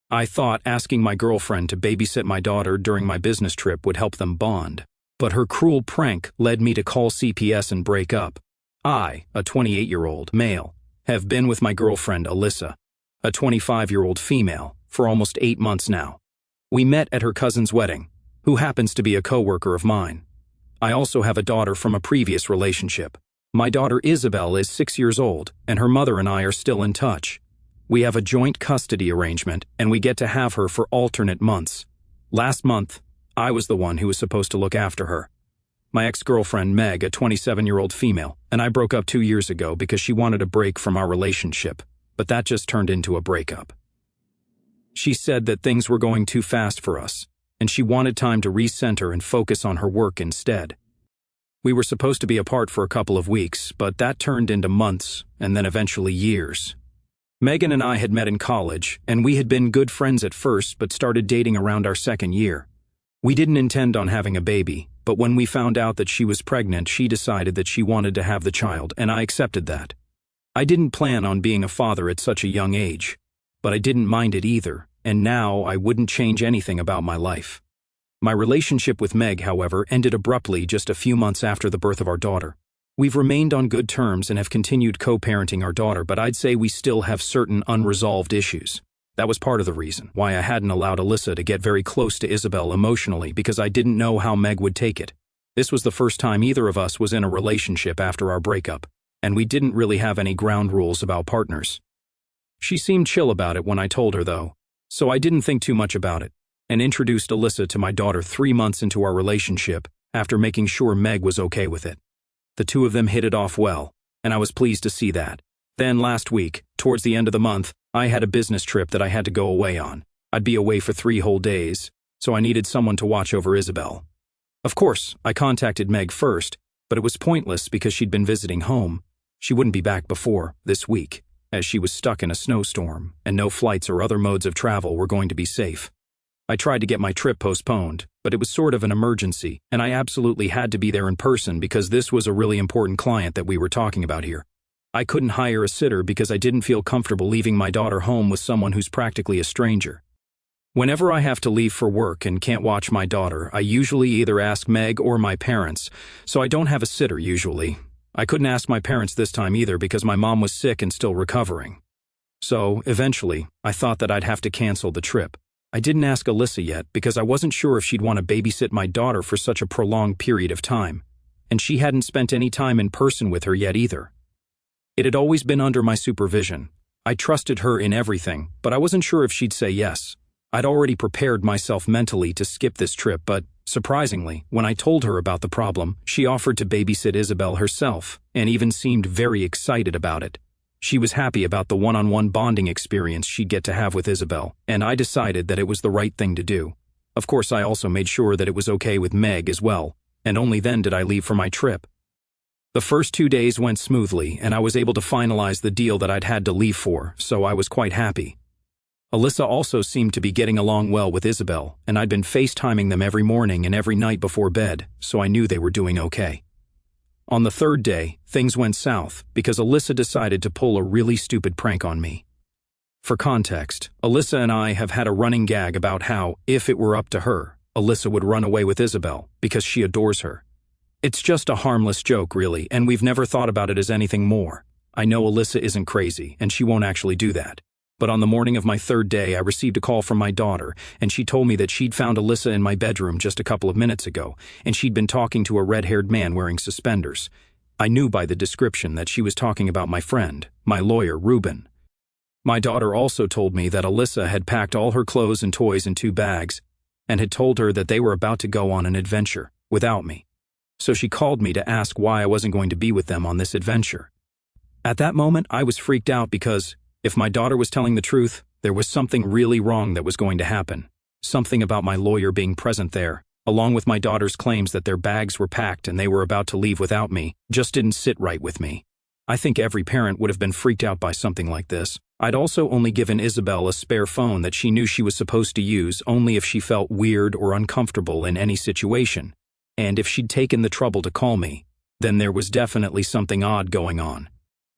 I thought asking my girlfriend to babysit my daughter during my business trip would help them bond. But her cruel prank led me to call CPS and break up. I, a 28-year-old male, have been with my girlfriend Alyssa, a 25-year-old female, for almost 8 months now. We met at her cousin's wedding, who happens to be a coworker of mine. I also have a daughter from a previous relationship. My daughter Isabel is 6 years old, and her mother and I are still in touch. We have a joint custody arrangement, and we get to have her for alternate months. Last month, I was the one who was supposed to look after her. My ex-girlfriend Meg, a 27-year-old female, and I broke up 2 years ago because she wanted a break from our relationship, but that just turned into a breakup. She said that things were going too fast for us, and she wanted time to recenter and focus on her work instead. We were supposed to be apart for a couple of weeks, but that turned into months, and then eventually years. Megan and I had met in college, and we had been good friends at first but started dating around our second year. We didn't intend on having a baby, but when we found out that she was pregnant, she decided that she wanted to have the child, and I accepted that. I didn't plan on being a father at such a young age, but I didn't mind it either, and now I wouldn't change anything about my life. My relationship with Meg, however, ended abruptly just a few months after the birth of our daughter. We've remained on good terms and have continued co-parenting our daughter, but I'd say we still have certain unresolved issues. That was part of the reason why I hadn't allowed Alyssa to get very close to Isabel emotionally, because I didn't know how Meg would take it. This was the first time either of us was in a relationship after our breakup, and we didn't really have any ground rules about partners. She seemed chill about it when I told her, though, so I didn't think too much about it, and introduced Alyssa to my daughter 3 months into our relationship after making sure Meg was okay with it. The two of them hit it off well, and I was pleased to see that. Then last week, towards the end of the month, I had a business trip that I had to go away on. I'd be away for 3 whole days, so I needed someone to watch over Isabel. Of course, I contacted Meg first, but it was pointless because she'd been visiting home. She wouldn't be back before this week, as she was stuck in a snowstorm, and no flights or other modes of travel were going to be safe. I tried to get my trip postponed, but it was sort of an emergency, and I absolutely had to be there in person because this was a really important client that we were talking about here. I couldn't hire a sitter because I didn't feel comfortable leaving my daughter home with someone who's practically a stranger. Whenever I have to leave for work and can't watch my daughter, I usually either ask Meg or my parents, so I don't have a sitter usually. I couldn't ask my parents this time either because my mom was sick and still recovering. So, eventually, I thought that I'd have to cancel the trip. I didn't ask Alyssa yet because I wasn't sure if she'd want to babysit my daughter for such a prolonged period of time, and she hadn't spent any time in person with her yet either. It had always been under my supervision. I trusted her in everything, but I wasn't sure if she'd say yes. I'd already prepared myself mentally to skip this trip, but surprisingly, when I told her about the problem, she offered to babysit Isabel herself, and even seemed very excited about it. She was happy about the one-on-one bonding experience she'd get to have with Isabel, and I decided that it was the right thing to do. Of course, I also made sure that it was okay with Meg as well, and only then did I leave for my trip. The first 2 days went smoothly, and I was able to finalize the deal that I'd had to leave for, so I was quite happy. Alyssa also seemed to be getting along well with Isabel, and I'd been FaceTiming them every morning and every night before bed, so I knew they were doing okay. On the 3rd day, things went south because Alyssa decided to pull a really stupid prank on me. For context, Alyssa and I have had a running gag about how, if it were up to her, Alyssa would run away with Isabel because she adores her. It's just a harmless joke, really, and we've never thought about it as anything more. I know Alyssa isn't crazy, and she won't actually do that. But on the morning of my 3rd day, I received a call from my daughter, and she told me that she'd found Alyssa in my bedroom just a couple of minutes ago, and she'd been talking to a red-haired man wearing suspenders. I knew by the description that she was talking about my friend, my lawyer, Ruben. My daughter also told me that Alyssa had packed all her clothes and toys in 2 bags, and had told her that they were about to go on an adventure, without me. So she called me to ask why I wasn't going to be with them on this adventure. At that moment, I was freaked out because, if my daughter was telling the truth, there was something really wrong that was going to happen. Something about my lawyer being present there, along with my daughter's claims that their bags were packed and they were about to leave without me, just didn't sit right with me. I think every parent would have been freaked out by something like this. I'd also only given Isabel a spare phone that she knew she was supposed to use only if she felt weird or uncomfortable in any situation. And if she'd taken the trouble to call me, then there was definitely something odd going on.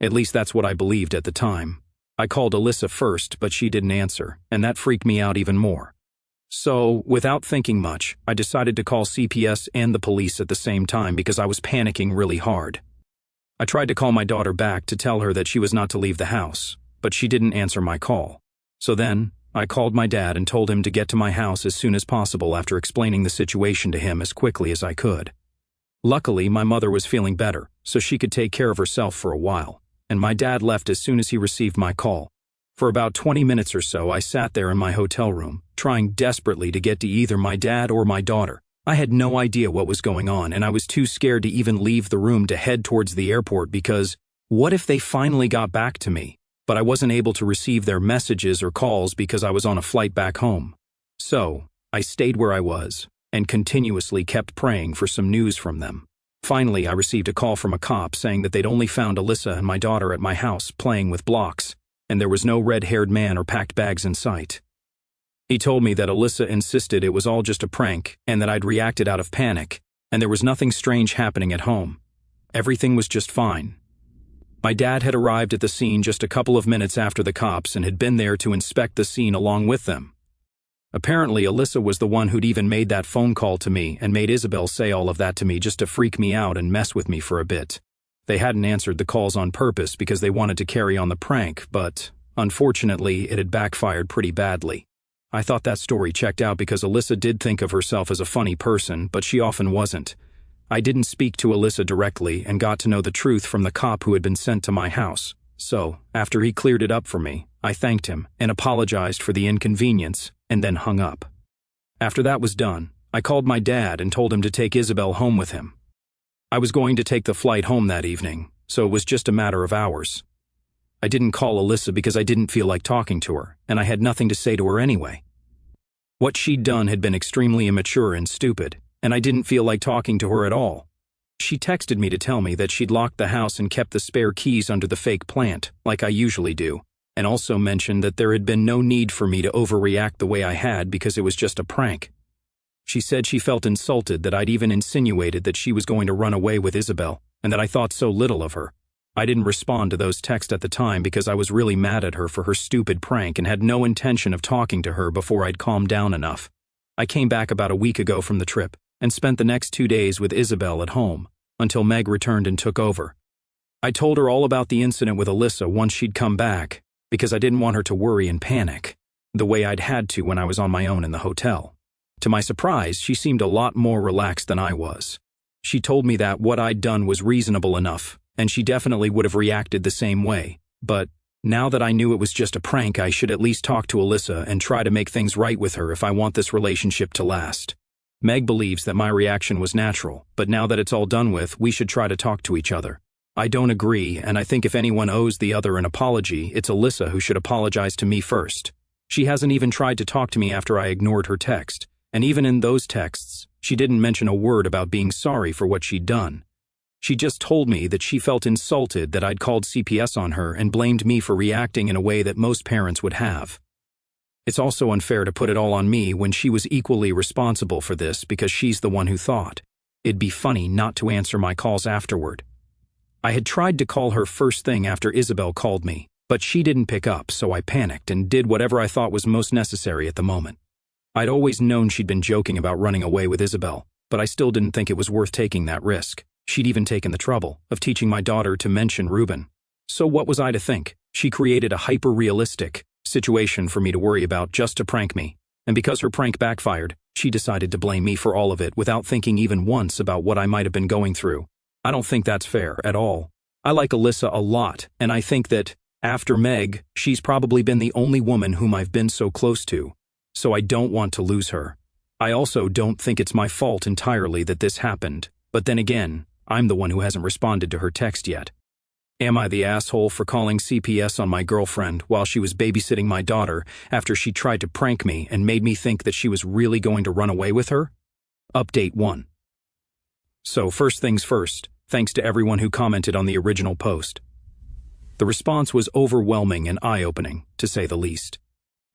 At least that's what I believed at the time. I called Alyssa first, but she didn't answer, and that freaked me out even more. So, without thinking much, I decided to call CPS and the police at the same time because I was panicking really hard. I tried to call my daughter back to tell her that she was not to leave the house, but she didn't answer my call. So then, I called my dad and told him to get to my house as soon as possible after explaining the situation to him as quickly as I could. Luckily, my mother was feeling better, so she could take care of herself for a while, and my dad left as soon as he received my call. For about 20 minutes or so, I sat there in my hotel room, trying desperately to get to either my dad or my daughter. I had no idea what was going on, and I was too scared to even leave the room to head towards the airport because what if they finally got back to me? But I wasn't able to receive their messages or calls because I was on a flight back home. So, I stayed where I was and continuously kept praying for some news from them. Finally, I received a call from a cop saying that they'd only found Alyssa and my daughter at my house playing with blocks, and there was no red-haired man or packed bags in sight. He told me that Alyssa insisted it was all just a prank and that I'd reacted out of panic, and there was nothing strange happening at home. Everything was just fine. My dad had arrived at the scene just a couple of minutes after the cops and had been there to inspect the scene along with them. Apparently, Alyssa was the one who'd even made that phone call to me and made Isabel say all of that to me just to freak me out and mess with me for a bit. They hadn't answered the calls on purpose because they wanted to carry on the prank, but unfortunately, it had backfired pretty badly. I thought that story checked out because Alyssa did think of herself as a funny person, but she often wasn't. I didn't speak to Alyssa directly and got to know the truth from the cop who had been sent to my house. So, after he cleared it up for me, I thanked him and apologized for the inconvenience and then hung up. After that was done, I called my dad and told him to take Isabel home with him. I was going to take the flight home that evening, so it was just a matter of hours. I didn't call Alyssa because I didn't feel like talking to her, and I had nothing to say to her anyway. What she'd done had been extremely immature and stupid, and I didn't feel like talking to her at all. She texted me to tell me that she'd locked the house and kept the spare keys under the fake plant, like I usually do, and also mentioned that there had been no need for me to overreact the way I had because it was just a prank. She said she felt insulted that I'd even insinuated that she was going to run away with Isabel, and that I thought so little of her. I didn't respond to those texts at the time because I was really mad at her for her stupid prank and had no intention of talking to her before I'd calmed down enough. I came back about a week ago from the trip and spent the next 2 days with Isabel at home, until Meg returned and took over. I told her all about the incident with Alyssa once she'd come back, because I didn't want her to worry and panic, the way I'd had to when I was on my own in the hotel. To my surprise, she seemed a lot more relaxed than I was. She told me that what I'd done was reasonable enough, and she definitely would have reacted the same way, but now that I knew it was just a prank, I should at least talk to Alyssa and try to make things right with her if I want this relationship to last. Meg believes that my reaction was natural, but now that it's all done with, we should try to talk to each other. I don't agree, and I think if anyone owes the other an apology, it's Alyssa who should apologize to me first. She hasn't even tried to talk to me after I ignored her text, and even in those texts, she didn't mention a word about being sorry for what she'd done. She just told me that she felt insulted that I'd called CPS on her and blamed me for reacting in a way that most parents would have. It's also unfair to put it all on me when she was equally responsible for this because she's the one who thought. It'd be funny not to answer my calls afterward. I had tried to call her first thing after Isabel called me, but she didn't pick up, so I panicked and did whatever I thought was most necessary at the moment. I'd always known she'd been joking about running away with Isabel, but I still didn't think it was worth taking that risk. She'd even taken the trouble of teaching my daughter to mention Ruben. So what was I to think? She created a hyper-realistic situation for me to worry about just to prank me, and because her prank backfired, she decided to blame me for all of it without thinking even once about what I might have been going through. I don't think that's fair at all. I like Alyssa a lot, and I think that, after Meg, she's probably been the only woman whom I've been so close to, so I don't want to lose her. I also don't think it's my fault entirely that this happened, but then again, I'm the one who hasn't responded to her text yet. Am I the asshole for calling CPS on my girlfriend while she was babysitting my daughter after she tried to prank me and made me think that she was really going to run away with her? Update 1. So first things first, thanks to everyone who commented on the original post. The response was overwhelming and eye-opening, to say the least.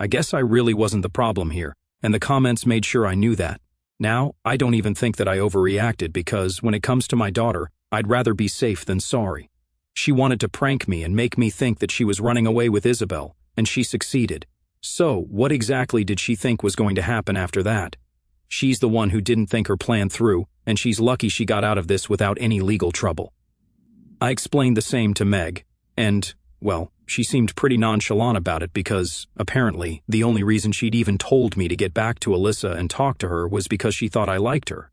I guess I really wasn't the problem here, and the comments made sure I knew that. Now, I don't even think that I overreacted because when it comes to my daughter, I'd rather be safe than sorry. She wanted to prank me and make me think that she was running away with Isabel, and she succeeded. So, what exactly did she think was going to happen after that? She's the one who didn't think her plan through, and she's lucky she got out of this without any legal trouble. I explained the same to Meg, and, well, she seemed pretty nonchalant about it because, apparently, the only reason she'd even told me to get back to Alyssa and talk to her was because she thought I liked her.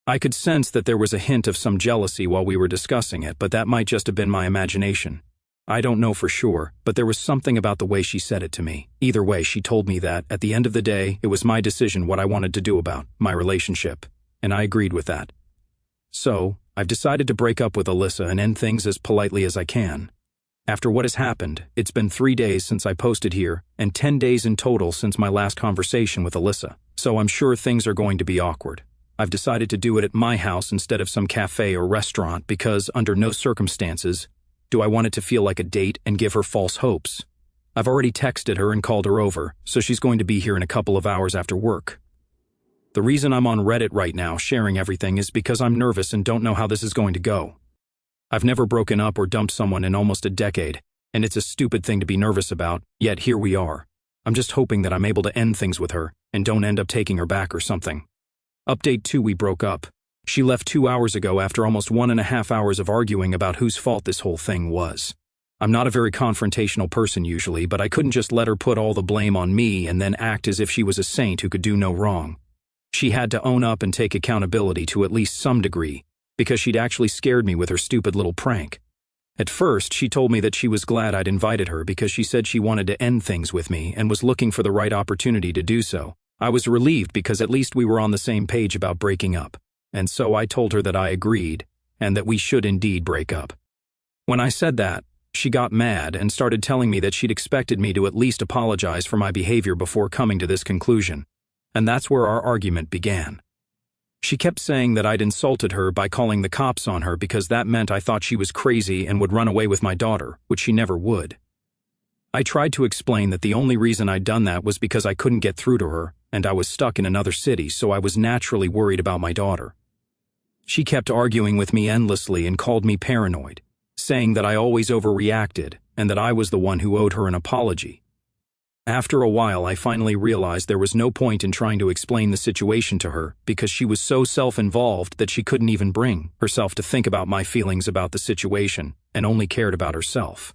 I could sense that there was a hint of some jealousy while we were discussing it, but that might just have been my imagination. I don't know for sure, but there was something about the way she said it to me. Either way, she told me that, at the end of the day, it was my decision what I wanted to do about my relationship, and I agreed with that. So, I've decided to break up with Alyssa and end things as politely as I can. After what has happened, it's been 3 days since I posted here, and 10 days in total since my last conversation with Alyssa, so I'm sure things are going to be awkward. I've decided to do it at my house instead of some cafe or restaurant because, under no circumstances, do I want it to feel like a date and give her false hopes. I've already texted her and called her over, so she's going to be here in a couple of hours after work. The reason I'm on Reddit right now sharing everything is because I'm nervous and don't know how this is going to go. I've never broken up or dumped someone in almost a decade, and it's a stupid thing to be nervous about, yet here we are. I'm just hoping that I'm able to end things with her and don't end up taking her back or something. Update 2: we broke up. She left 2 hours ago after almost 1.5 hours of arguing about whose fault this whole thing was. I'm not a very confrontational person usually, but I couldn't just let her put all the blame on me and then act as if she was a saint who could do no wrong. She had to own up and take accountability to at least some degree, because she'd actually scared me with her stupid little prank. At first, she told me that she was glad I'd invited her because she said she wanted to end things with me and was looking for the right opportunity to do so. I was relieved because at least we were on the same page about breaking up. And so I told her that I agreed, and that we should indeed break up. When I said that, she got mad and started telling me that she'd expected me to at least apologize for my behavior before coming to this conclusion. And that's where our argument began. She kept saying that I'd insulted her by calling the cops on her because that meant I thought she was crazy and would run away with my daughter, which she never would. I tried to explain that the only reason I'd done that was because I couldn't get through to her, and I was stuck in another city, so I was naturally worried about my daughter. She kept arguing with me endlessly and called me paranoid, saying that I always overreacted and that I was the one who owed her an apology. After a while, I finally realized there was no point in trying to explain the situation to her because she was so self-involved that she couldn't even bring herself to think about my feelings about the situation and only cared about herself.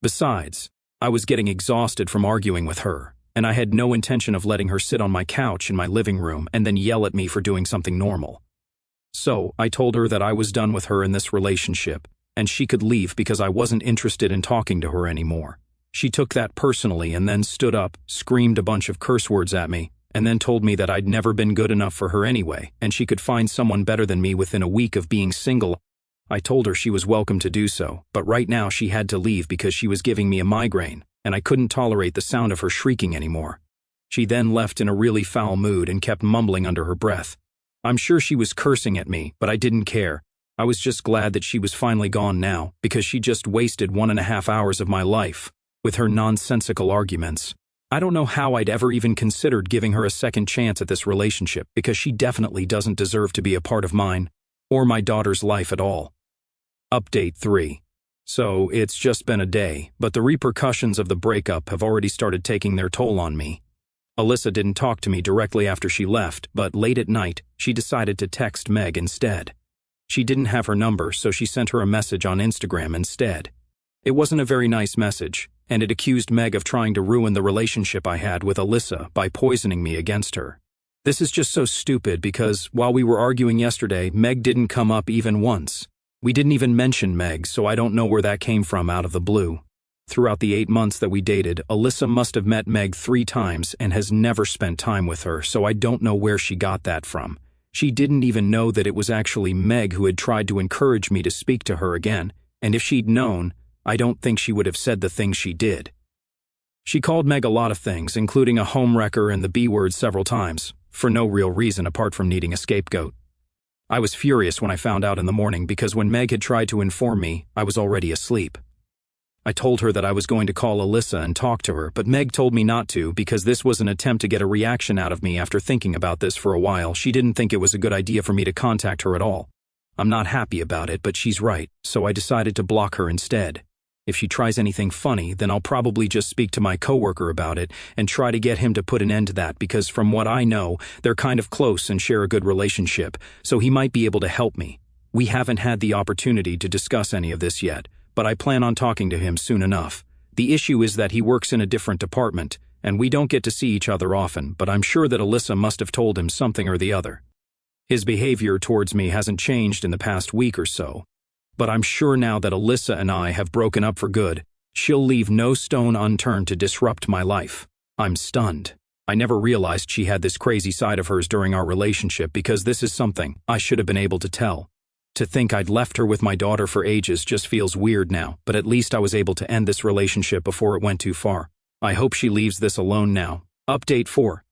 Besides, I was getting exhausted from arguing with her, and I had no intention of letting her sit on my couch in my living room and then yell at me for doing something normal. So, I told her that I was done with her in this relationship, and she could leave because I wasn't interested in talking to her anymore. She took that personally and then stood up, screamed a bunch of curse words at me, and then told me that I'd never been good enough for her anyway, and she could find someone better than me within a week of being single. I told her she was welcome to do so, but right now she had to leave because she was giving me a migraine, and I couldn't tolerate the sound of her shrieking anymore. She then left in a really foul mood and kept mumbling under her breath. I'm sure she was cursing at me, but I didn't care. I was just glad that she was finally gone now, because she just wasted 1.5 hours of my life with her nonsensical arguments. I don't know how I'd ever even considered giving her a second chance at this relationship, because she definitely doesn't deserve to be a part of mine, or my daughter's life at all. Update 3. So, it's just been a day, but the repercussions of the breakup have already started taking their toll on me. Alyssa didn't talk to me directly after she left, but late at night, she decided to text Meg instead. She didn't have her number, so she sent her a message on Instagram instead. It wasn't a very nice message, and it accused Meg of trying to ruin the relationship I had with Alyssa by poisoning me against her. This is just so stupid because, while we were arguing yesterday, Meg didn't come up even once. We didn't even mention Meg, so I don't know where that came from out of the blue. Throughout the 8 months that we dated, Alyssa must have met Meg 3 times and has never spent time with her, so I don't know where she got that from. She didn't even know that it was actually Meg who had tried to encourage me to speak to her again, and if she'd known, I don't think she would have said the things she did. She called Meg a lot of things, including a homewrecker and the B word several times, for no real reason apart from needing a scapegoat. I was furious when I found out in the morning because when Meg had tried to inform me, I was already asleep. I told her that I was going to call Alyssa and talk to her, but Meg told me not to because this was an attempt to get a reaction out of me after thinking about this for a while. She didn't think it was a good idea for me to contact her at all. I'm not happy about it, but she's right, so I decided to block her instead. If she tries anything funny, then I'll probably just speak to my coworker about it and try to get him to put an end to that because from what I know, they're kind of close and share a good relationship, so he might be able to help me. We haven't had the opportunity to discuss any of this yet, but I plan on talking to him soon enough. The issue is that he works in a different department, and we don't get to see each other often, but I'm sure that Alyssa must have told him something or the other. His behavior towards me hasn't changed in the past week or so, but I'm sure now that Alyssa and I have broken up for good, she'll leave no stone unturned to disrupt my life. I'm stunned. I never realized she had this crazy side of hers during our relationship because this is something I should have been able to tell. To think I'd left her with my daughter for ages just feels weird now, but at least I was able to end this relationship before it went too far. I hope she leaves this alone now. Update 4.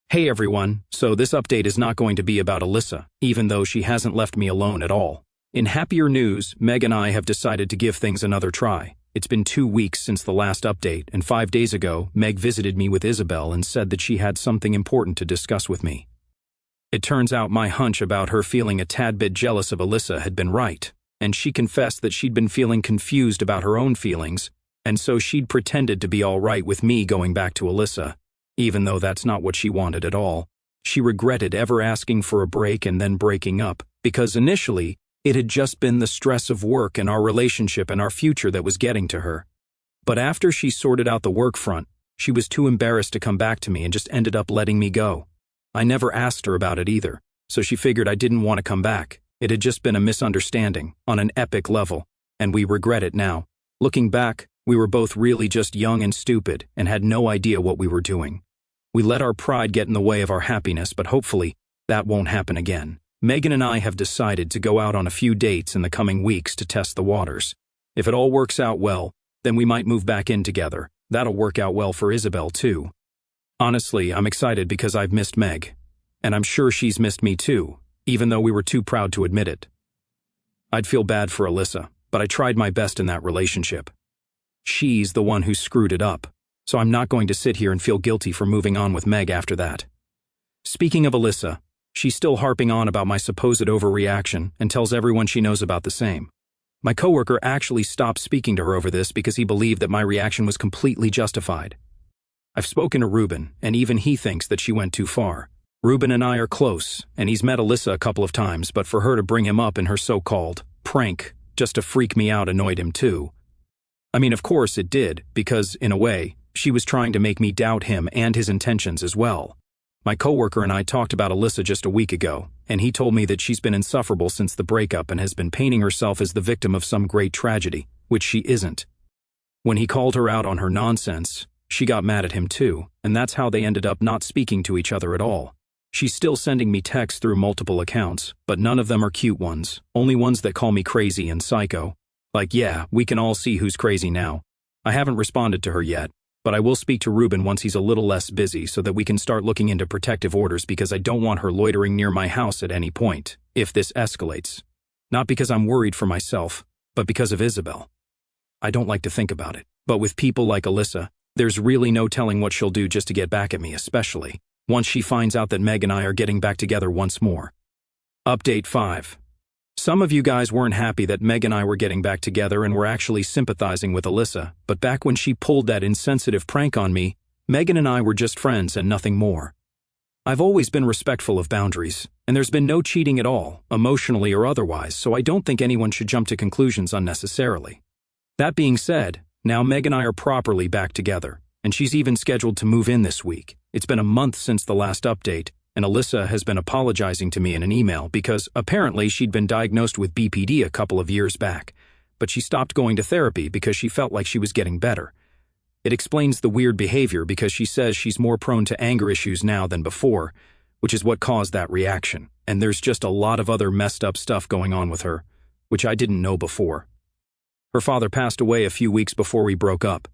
Hey everyone, so this update is not going to be about Alyssa, even though she hasn't left me alone at all. In happier news, Meg and I have decided to give things another try. It's been 2 weeks since the last update, and 5 days ago, Meg visited me with Isabel and said that she had something important to discuss with me. It turns out my hunch about her feeling a tad bit jealous of Alyssa had been right, and she confessed that she'd been feeling confused about her own feelings, and so she'd pretended to be all right with me going back to Alyssa, even though that's not what she wanted at all. She regretted ever asking for a break and then breaking up, because initially, it had just been the stress of work and our relationship and our future that was getting to her. But after she sorted out the work front, she was too embarrassed to come back to me and just ended up letting me go. I never asked her about it either, so she figured I didn't want to come back. It had just been a misunderstanding on an epic level, and we regret it now. Looking back, we were both really just young and stupid and had no idea what we were doing. We let our pride get in the way of our happiness, but hopefully that won't happen again. Megan and I have decided to go out on a few dates in the coming weeks to test the waters. If it all works out well, then we might move back in together. That'll work out well for Isabel too. Honestly, I'm excited because I've missed Meg, and I'm sure she's missed me too, even though we were too proud to admit it. I'd feel bad for Alyssa, but I tried my best in that relationship. She's the one who screwed it up, so I'm not going to sit here and feel guilty for moving on with Meg after that. Speaking of Alyssa, she's still harping on about my supposed overreaction and tells everyone she knows about the same. My coworker actually stopped speaking to her over this because he believed that my reaction was completely justified. I've spoken to Ruben, and even he thinks that she went too far. Ruben and I are close, and he's met Alyssa a couple of times, but for her to bring him up in her so-called prank just to freak me out annoyed him too. I mean, of course it did, because, in a way, she was trying to make me doubt him and his intentions as well. My coworker and I talked about Alyssa just a week ago, and he told me that she's been insufferable since the breakup and has been painting herself as the victim of some great tragedy, which she isn't. When he called her out on her nonsense, she got mad at him too, and that's how they ended up not speaking to each other at all. She's still sending me texts through multiple accounts, but none of them are cute ones, only ones that call me crazy and psycho. Like, yeah, we can all see who's crazy now. I haven't responded to her yet, but I will speak to Ruben once he's a little less busy so that we can start looking into protective orders because I don't want her loitering near my house at any point, if this escalates. Not because I'm worried for myself, but because of Isabel. I don't like to think about it, but with people like Alyssa, there's really no telling what she'll do just to get back at me, especially once she finds out that Meg and I are getting back together once more. Update 5. Some of you guys weren't happy that Meg and I were getting back together and were actually sympathizing with Alyssa, but back when she pulled that insensitive prank on me, Megan and I were just friends and nothing more. I've always been respectful of boundaries, and there's been no cheating at all, emotionally or otherwise, so I don't think anyone should jump to conclusions unnecessarily. That being said, now Meg and I are properly back together, and she's even scheduled to move in this week. It's been a month since the last update, and Alyssa has been apologizing to me in an email because apparently she'd been diagnosed with BPD a couple of years back, but she stopped going to therapy because she felt like she was getting better. It explains the weird behavior because she says she's more prone to anger issues now than before, which is what caused that reaction, and there's just a lot of other messed up stuff going on with her, which I didn't know before. Her father passed away a few weeks before we broke up,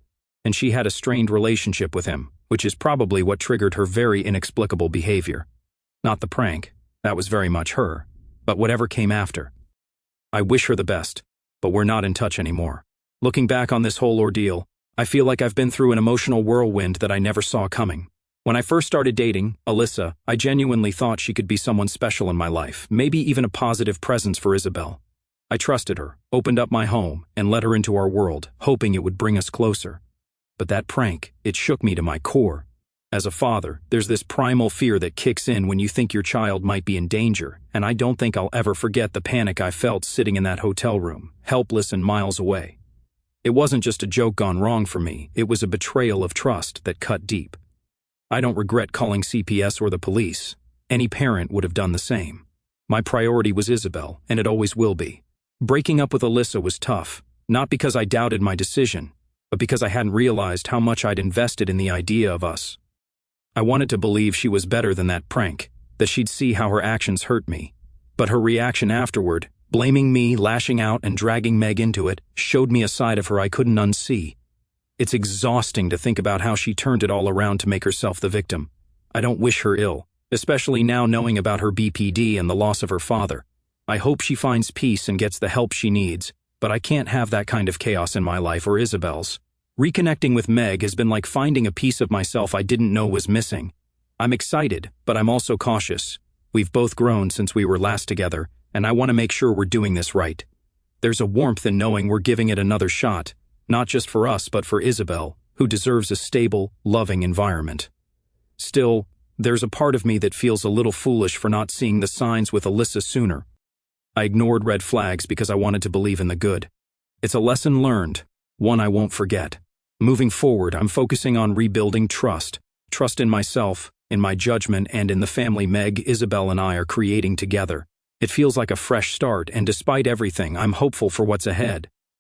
and she had a strained relationship with him, which is probably what triggered her very inexplicable behavior. Not the prank, that was very much her, but whatever came after. I wish her the best, but we're not in touch anymore. Looking back on this whole ordeal, I feel like I've been through an emotional whirlwind that I never saw coming. When I first started dating Alyssa, I genuinely thought she could be someone special in my life, maybe even a positive presence for Isabel. I trusted her, opened up my home, and let her into our world, hoping it would bring us closer. But that prank, it shook me to my core. As a father, there's this primal fear that kicks in when you think your child might be in danger, and I don't think I'll ever forget the panic I felt sitting in that hotel room, helpless and miles away. It wasn't just a joke gone wrong for me, it was a betrayal of trust that cut deep. I don't regret calling CPS or the police. Any parent would have done the same. My priority was Isabel, and it always will be. Breaking up with Alyssa was tough, not because I doubted my decision, but because I hadn't realized how much I'd invested in the idea of us. I wanted to believe she was better than that prank, that she'd see how her actions hurt me. But her reaction afterward, blaming me, lashing out, and dragging Meg into it, showed me a side of her I couldn't unsee. It's exhausting to think about how she turned it all around to make herself the victim. I don't wish her ill, especially now knowing about her BPD and the loss of her father. I hope she finds peace and gets the help she needs, but I can't have that kind of chaos in my life or Isabel's. Reconnecting with Meg has been like finding a piece of myself I didn't know was missing. I'm excited, but I'm also cautious. We've both grown since we were last together, and I want to make sure we're doing this right. There's a warmth in knowing we're giving it another shot, not just for us but for Isabel, who deserves a stable, loving environment. Still, there's a part of me that feels a little foolish for not seeing the signs with Alyssa sooner. I ignored red flags because I wanted to believe in the good. It's a lesson learned, one I won't forget. Moving forward, I'm focusing on rebuilding trust. Trust in myself, in my judgment, and in the family Meg, Isabel, and I are creating together. It feels like a fresh start, and despite everything, I'm hopeful for what's ahead.